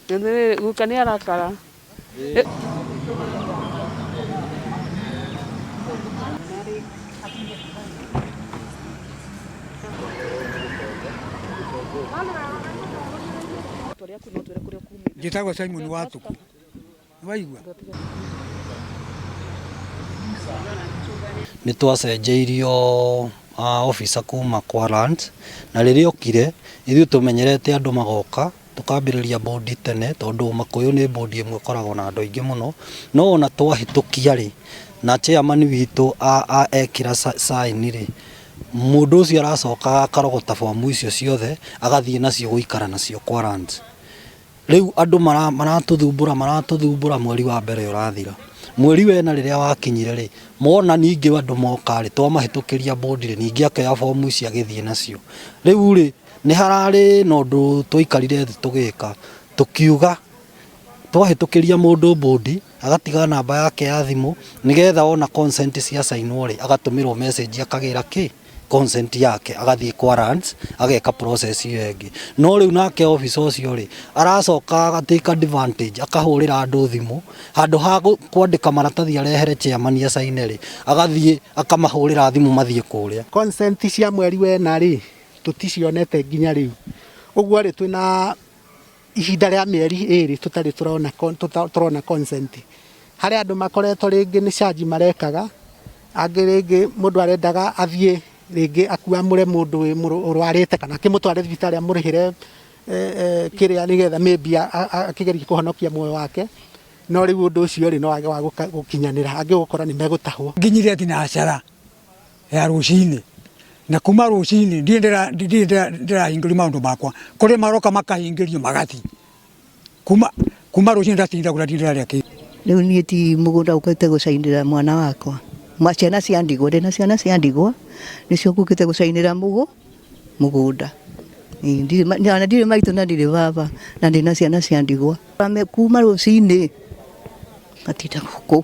Nene gukani arakara. Njĩtagwo Simon Watuku. Waigua? Nĩ twacenjeirio officer kuma kwa lands na rĩrĩa okire ithuĩ tũmenyerete andũ magoka tukambĩrĩria bodi tene tondũ Makuyu nĩ bodi ĩmwe ĩkoragwo na andũ aingĩ mũno no ona twahĩtũkia rĩ na chairman witũ ekĩra sign rĩ mũndũ ũcio aracoka akarogota bomu icio ciothe agathiĩ nacio gũikara nacio kwa lands. Rĩu andũ maratũthumbũra mweri wa mbere ũrathira. Mweri wena rĩrĩa wakinyire rĩ mona ningĩ andũ moka rĩ twamahĩtũkĩria bodi rĩ ningĩ akĩoya bomu icio agĩthiĩ nacio. Rĩu rĩ nĩ hararĩ na ũndũ twaikarire thĩ tũgĩka tukiuga twahĩtũkĩria mũndũ bodi agatiga namba yake ya thimũ nĩgetha ona consent cia sainwo rĩ agatũmĩrwo message akagĩra consent yake agathiĩ kwa lands ageka process iyo ĩngĩ. No rĩu nake officer ũcio rĩ aracoka agatake advantage akahũrĩra andũ thimũ handũ ha kwandĩka maratathi arehere chairman acaine rĩ agathiĩ akamahũrĩra thimũ mathiĩ kũrĩa. Consent cia mweri wena rĩ tuticionete nginya rĩu. Ũguo rĩ twĩna ihinda rĩa mĩeri ĩrĩ tutarĩ turona consent. Harĩa andũ makoretwo rĩngĩ nĩ charge marekaga angĩ rĩngĩ mũndũ arendaga athiĩ rĩngĩ akuamũre mũndũ ũrwarĩte kana akĩmũtware thibitarĩ amũrĩhĩre kĩrĩa nĩgetha maybe akĩgerie kũhonokia muoyo wake no rĩu ũndũ ũcio rĩ no wage wa gũkinyanĩra angĩ gũkora nĩ megũtahwo. Nginyire thinacara ya rũcinĩ na kuma rũcinĩ ndĩrahingĩrio maũndũ makwa kũrĩ maroka makahingĩrio magati kuma rũcinĩ ndatinda gũtinda rĩake. Rĩu niĩ ti mũgũnda ũkĩte gũcainĩra mwana wakwa ciana cia ndigwa ndĩna ciana cia ndigwa nĩcio ngũkĩte gũcainĩra mũgũnda. Ndirĩ maitũ na ndirĩ baba na ndĩna ciana cia ndigwa kuma rũcinĩ ngatinda gũkũ.